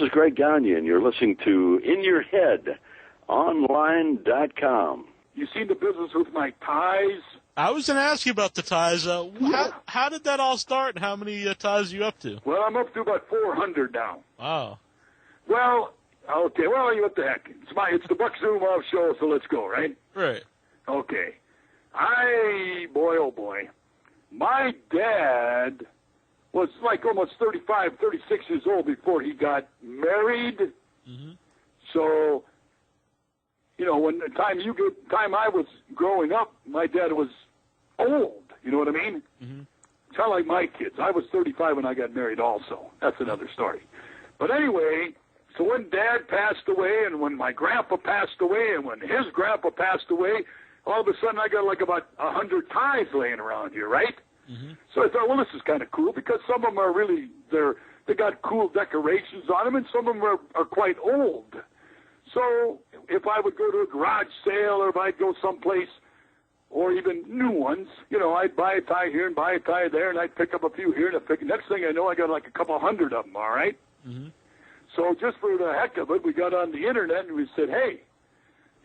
is Greg Gagne, and you're listening to InYourHeadOnline.com. You seen the business with my ties? I was going to ask you about the ties. How did that all start, and how many ties are you up to? Well, I'm up to about 400 now. Wow. Well, okay. Well, what the heck? It's the Buck Zumhofe show, so let's go, right? Right. Okay. Boy, oh boy. My dad was like almost 35, 36 years old before he got married. Mm-hmm. So, when the time I was growing up, my dad was old. You know what I mean? Mm-hmm. Kind of like my kids. I was 35 when I got married also. That's another story. But anyway, so when Dad passed away and when my grandpa passed away and when his grandpa passed away, all of a sudden I got like about 100 ties laying around here, right? Mm-hmm. So I thought, well, this is kind of cool because some of them are really, they got cool decorations on them and some of them are quite old. So if I would go to a garage sale or if I'd go someplace or even new ones, I'd buy a tie here and buy a tie there and I'd pick up a few here and next thing I know, I got like a couple hundred of them, all right? Mm-hmm. So just for the heck of it, we got on the internet and we said, hey,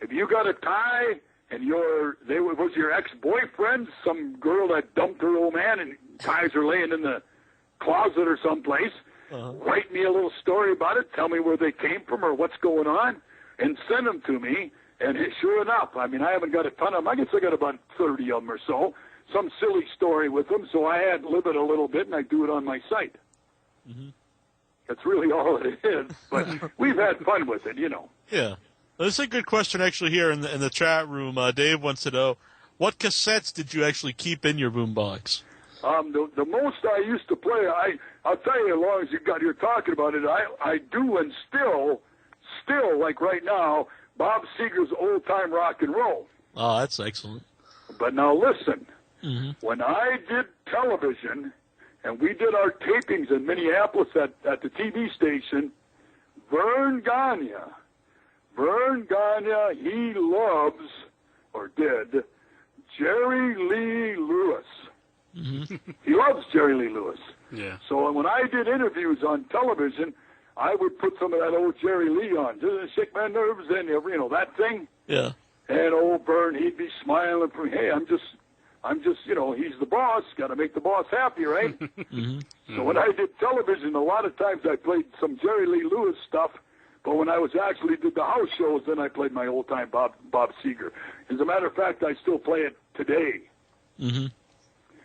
if you got a tie and was your ex-boyfriend, some girl that dumped her old man and ties are laying in the closet or someplace, write me a little story about it, tell me where they came from or what's going on, and send them to me. And sure enough, I haven't got a ton of them. I guess I got about 30 of them or so, some silly story with them, so I ad-lib it a little bit and I do it on my site. Mm-hmm. That's really all it is, but we've had fun with it, Yeah. This is a good question actually here in the chat room. Dave wants to know, what cassettes did you actually keep in your boombox? The most I used to play, I'll tell you, as long as you're talking about it, I do and still, like right now, Bob Seger's old-time rock and roll. Oh, that's excellent. But now listen, mm-hmm. when I did television, and we did our tapings in Minneapolis at the TV station, Vern Gagne, he loves, or did, Jerry Lee Lewis. Mm-hmm. He loves Jerry Lee Lewis. Yeah. So when I did interviews on television, I would put some of that old Jerry Lee on, just shake my nerves and that thing. Yeah. And old Vern, he'd be smiling for me. Hey, I'm just, he's the boss. Got to make the boss happy, right? Mm-hmm. So when I did television, a lot of times I played some Jerry Lee Lewis stuff. But when I did the house shows, then I played my old-time Bob Seger. As a matter of fact, I still play it today, mm-hmm.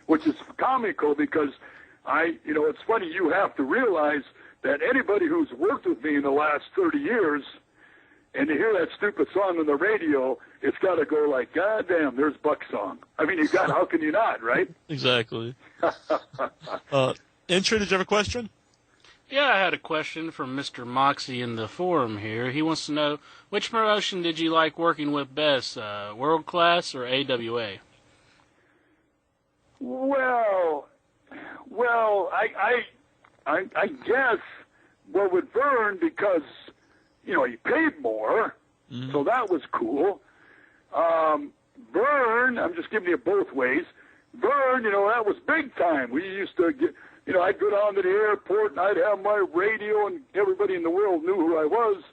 which is comical because it's funny. You have to realize that anybody who's worked with me in the last 30 years, and to hear that stupid song on the radio, it's got to go like, God damn, there's Buck's song. How can you not, right? Exactly. Intro, did you have a question? Yeah, I had a question from Mr. Moxie in the forum here. He wants to know, which promotion did you like working with best, World Class or AWA? Well, I guess, with Vern, because, he paid more, mm-hmm. so that was cool. Vern, I'm just giving you both ways. Vern, that was big time. We used to get, I'd go down to the airport and I'd have my radio and everybody in the world knew who I was.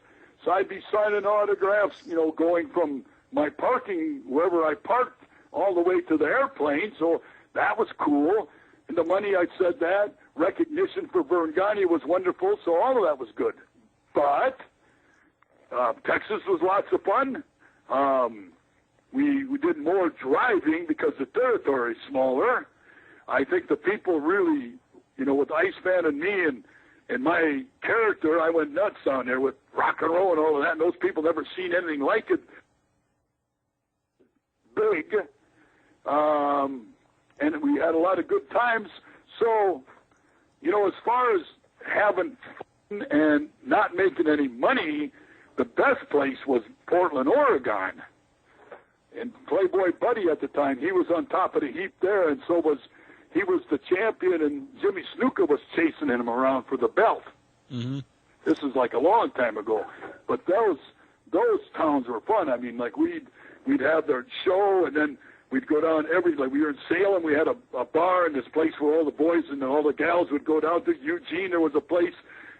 So I'd be signing autographs, going from my parking, wherever I parked, all the way to the airplane. So that was cool. And the money, I said that. Recognition for Vern Gagne was wonderful. So all of that was good. But Texas was lots of fun. We did more driving because the territory is smaller. I think the people really, with Iceman and me and my character, I went nuts down there with rock and roll and all of that. And those people never seen anything like it. Big. And we had a lot of good times. So, as far as having fun and not making any money, the best place was Portland, Oregon. And Playboy Buddy at the time, he was on top of the heap there, and he was the champion, and Jimmy Snuka was chasing him around for the belt. Mm-hmm. This is like a long time ago. But those towns were fun. We'd have their show, and then we'd go down we were in Salem, we had a bar in this place where all the boys and all the gals would go down to. Eugene, there was a place,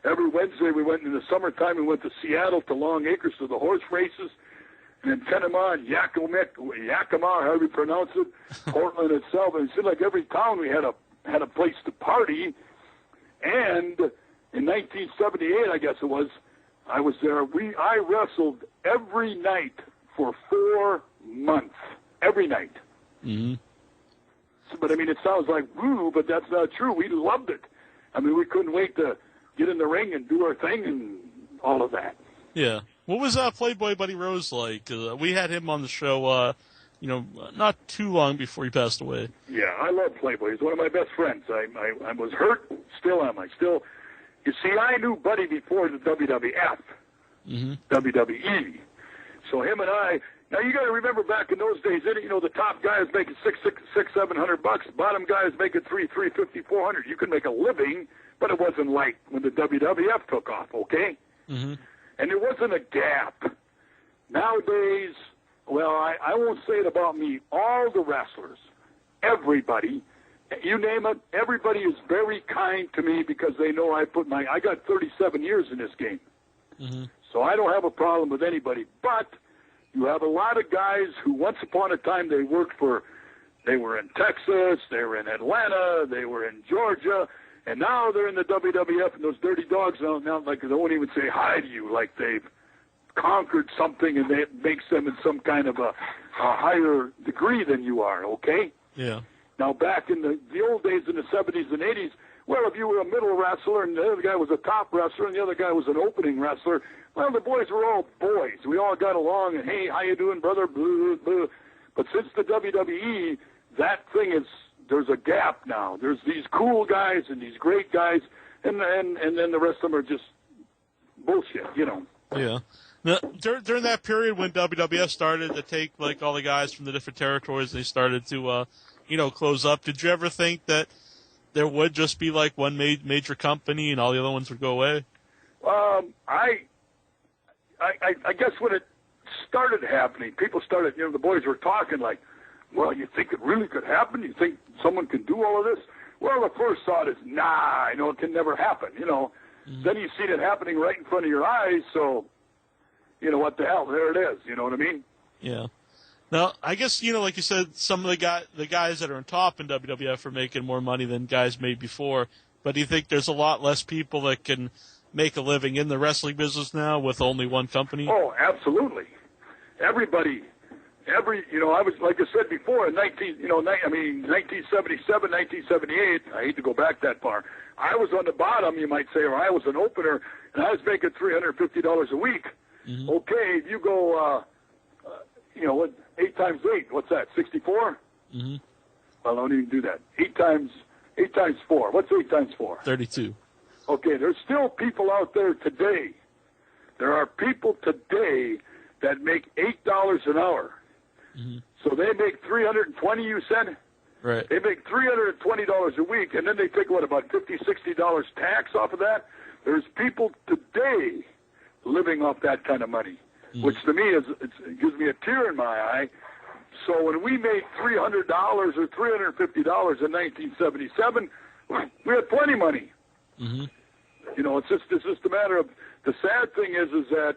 every Wednesday we went in the summertime. We went to Seattle, to Long Acres, to the horse races. And in Panama and Yakima, however you pronounce it, Portland itself. And it seemed like every town we had a place to party. And in 1978, I guess it was, I was there. I wrestled every night for 4 months. Every night. Mm-hmm. So, but, I mean, it sounds like woo, but that's not true. We loved it. I mean, we couldn't wait to get in the ring and do our thing and all of that. Yeah. What was Playboy Buddy Rose like? We had him on the show, not too long before he passed away. Yeah, I love Playboy. He's one of my best friends. I was hurt, still am. You see, I knew Buddy before the WWF, WWE. So him and I, now you got to remember back in those days, the top guy was making $600-700. Bottom guy was making $350, $400. You could make a living, but it wasn't like when the WWF took off. Okay. Mm-hmm. And there wasn't a gap. Nowadays, well, I won't say it about me. All the wrestlers, everybody, you name it, everybody is very kind to me because they know I got 37 years in this game. Mm-hmm. So I don't have a problem with anybody. But you have a lot of guys who once upon a time they were in Texas, they were in Atlanta, they were in Georgia, and now they're in the WWF, and those dirty dogs now like they won't even say hi to you, like they've conquered something, and it makes them in some kind of a higher degree than you are. Okay? Yeah. Now back in the old days in the 70s and 80s, well, if you were a middle wrestler and the other guy was a top wrestler and the other guy was an opening wrestler, well, the boys were all boys. We all got along, and hey, how you doing, brother? Blah, blah. But since the WWE, that thing is. There's a gap now. There's these cool guys and these great guys, and then the rest of them are just bullshit, Yeah. Now, during that period when WWF started to take like all the guys from the different territories, they started to, close up. Did you ever think that there would just be like one major company and all the other ones would go away? I guess when it started happening, people started, the boys were talking like, well, you think it really could happen? You think someone can do all of this? Well, the first thought is, nah, it can never happen, Mm-hmm. Then you see it happening right in front of your eyes, so, what the hell, there it is, you know what I mean? Yeah. Now, I guess, like you said, some of the guys that are on top in WWF are making more money than guys made before, but do you think there's a lot less people that can make a living in the wrestling business now with only one company? Oh, absolutely. Everybody... I was, like I said before, in 1977, 1978, I hate to go back that far, I was on the bottom, you might say, or I was an opener, and I was making $350 a week. Mm-hmm. Okay, if you go, 8 times 8, what's that, 64? Mm-hmm. Well, I don't even do that. 8 times 4. What's 8 times 4? 32. Okay, there's still people out there today. There are people today that make $8 an hour. Mm-hmm. So they make $320, you said? Right. They make $320 a week, and then they take, about $50, $60 tax off of that? There's people today living off that kind of money, which to me it gives me a tear in my eye. So when we made $300 or $350 in 1977, we had plenty of money. Mm-hmm. It's just a matter of, the sad thing is that,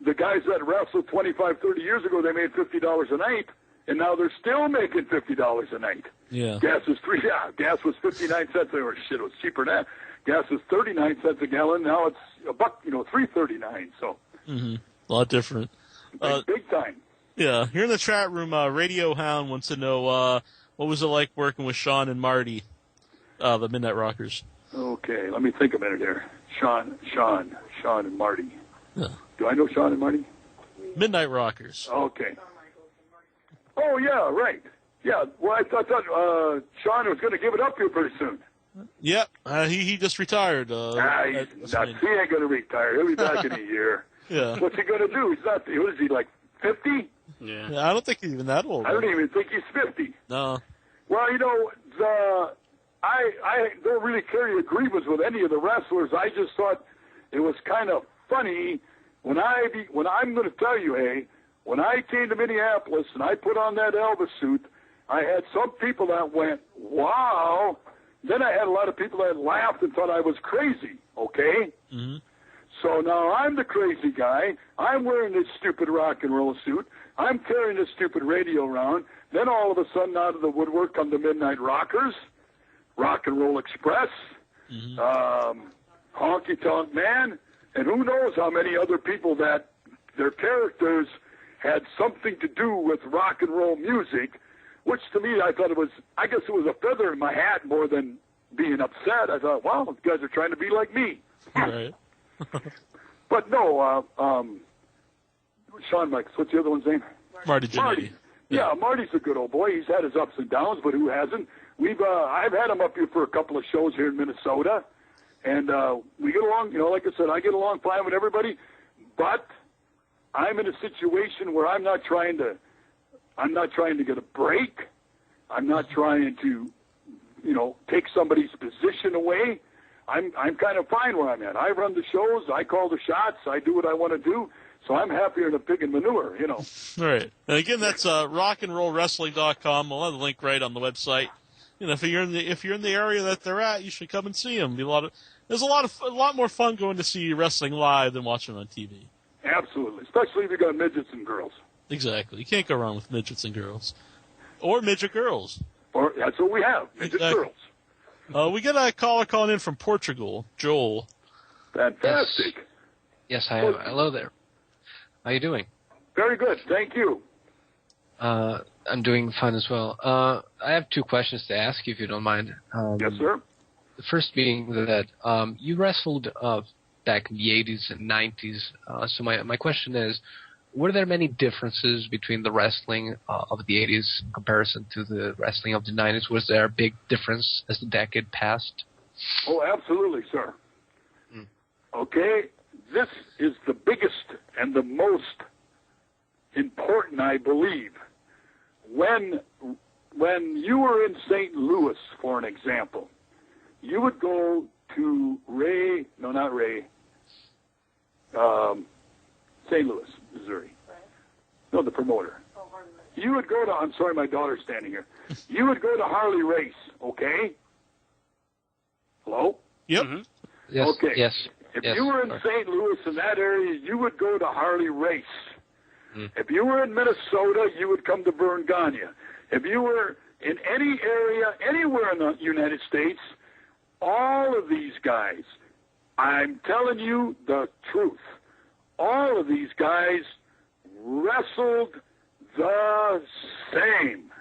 the guys that wrestled 25, 30 years ago, they made $50 a night, and now they're still making $50 a night. Yeah. Gas was 59 cents. Or shit, it was cheaper than that. Gas was 39 cents a gallon. Now it's $3.39. So. Mm-hmm. A lot different. Big time. Yeah. Here in the chat room, Radio Hound wants to know what was it like working with Sean and Marty, the Midnight Rockers. Okay, let me think a minute here. Sean and Marty. Yeah. Do I know Sean and Marty? Midnight Rockers. Okay. Oh, yeah, right. Yeah, well, I thought Sean was going to give it up here pretty soon. Yep, he just retired. He ain't going to retire. He'll be back in a year. Yeah. What's he going to do? He's not. What is he, like 50? Yeah. I don't think he's even that old. I don't even think he's 50. No. Well, I don't really carry a grievance with any of the wrestlers. I just thought it was kind of funny when I'm going to tell you, hey, when I came to Minneapolis and I put on that Elvis suit, I had some people that went, wow. Then I had a lot of people that laughed and thought I was crazy, okay? Mm-hmm. So now I'm the crazy guy. I'm wearing this stupid rock and roll suit. I'm carrying this stupid radio around. Then all of a sudden, out of the woodwork come the Midnight Rockers, Rock and Roll Express, Honky Tonk Man, and who knows how many other people that their characters had something to do with rock and roll music, which to me, I thought I guess it was a feather in my hat more than being upset. I thought, wow, these guys are trying to be like me. Right. But no, Shawn Michaels, what's the other one's name? Marty Jannetty. Marty. Yeah, Marty's a good old boy. He's had his ups and downs, but who hasn't? I've had him up here for a couple of shows here in Minnesota, and we get along. You know, like I said, I get along fine with everybody, but I'm in a situation where I'm not trying to get a break. I'm not trying to, take somebody's position away. I'm kind of fine where I'm at. I run the shows. I call the shots. I do what I want to do. So I'm happier than a pig in manure, Right. And again, that's rockandrollwrestling.com. We'll have the link right on the website. If you're in the area that they're at, you should come and see them. There's a lot more fun going to see wrestling live than watching on TV. Absolutely, especially if you got midgets and girls. Exactly. You can't go wrong with midgets and girls, or midget girls. Or that's what we have, midget girls. We get a caller calling in from Portugal, Joel. Fantastic. Yes, I am. Hello there. How are you doing? Very good, thank you. I'm doing fine as well. I have two questions to ask you, if you don't mind. Yes, sir. The first being that you wrestled back in the 80s and 90s. So my question is, were there many differences between the wrestling of the 80s in comparison to the wrestling of the 90s? Was there a big difference as the decade passed? Oh, absolutely, sir. Okay, this is the biggest and the most important, I believe. When you were in St. Louis, for an example, you would go to St. Louis, Missouri. Right. No, the promoter. Oh, Harley Race. You would go to, I'm sorry, my daughter's standing here. You would go to Harley Race, okay? Hello? Yep. Mm-hmm. Yes. Okay. Yes. If you were in St. Louis, in that area, you would go to Harley Race. If you were in Minnesota, you would come to Verngania. If you were in any area, anywhere in the United States, all of these guys, I'm telling you the truth, all of these guys wrestled the same.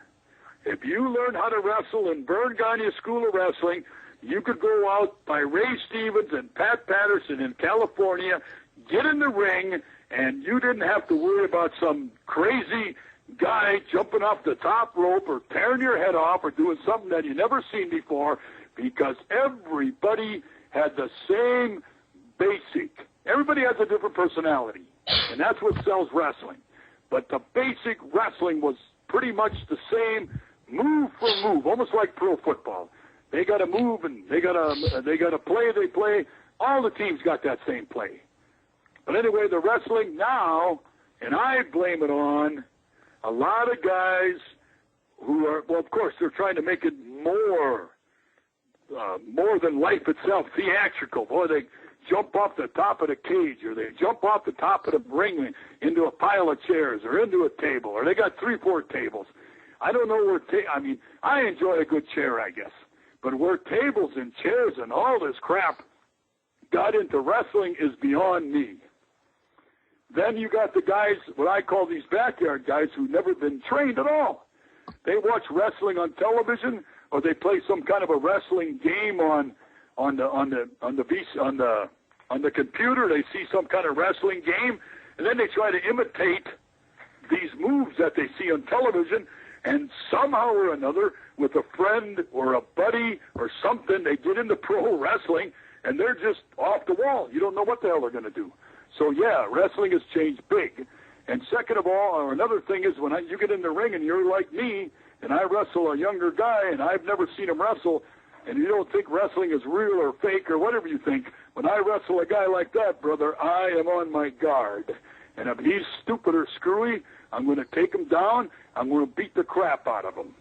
If you learned how to wrestle in Verngania School of Wrestling, you could go out by Ray Stevens and Pat Patterson in California, get in the ring, and you didn't have to worry about some crazy guy jumping off the top rope or tearing your head off or doing something that you never seen before, because everybody had the same basic. Everybody has a different personality, and that's what sells wrestling. But the basic wrestling was pretty much the same, move for move, almost like pro football. They got to move and they got to play. They play. All the teams got that same play. But anyway, the wrestling now, and I blame it on a lot of guys who are, well, of course, they're trying to make it more than life itself, theatrical. Boy, they jump off the top of the cage, or they jump off the top of the ring into a pile of chairs, or into a table, or they got 3-4 tables. I don't know where, I enjoy a good chair, I guess. But where tables and chairs and all this crap got into wrestling is beyond me. Then you got the guys, what I call these backyard guys, who've never been trained at all. They watch wrestling on television, or they play some kind of a wrestling game on the computer. They see some kind of wrestling game, and then they try to imitate these moves that they see on television, and somehow or another, with a friend or a buddy or something, they get into pro wrestling, and they're just off the wall. You don't know what the hell they're going to do. So, yeah, wrestling has changed big. And second of all, or another thing is when you get in the ring and you're like me, and I wrestle a younger guy, and I've never seen him wrestle, and you don't think wrestling is real or fake or whatever you think, when I wrestle a guy like that, brother, I am on my guard. And if he's stupid or screwy, I'm going to take him down. I'm going to beat the crap out of him.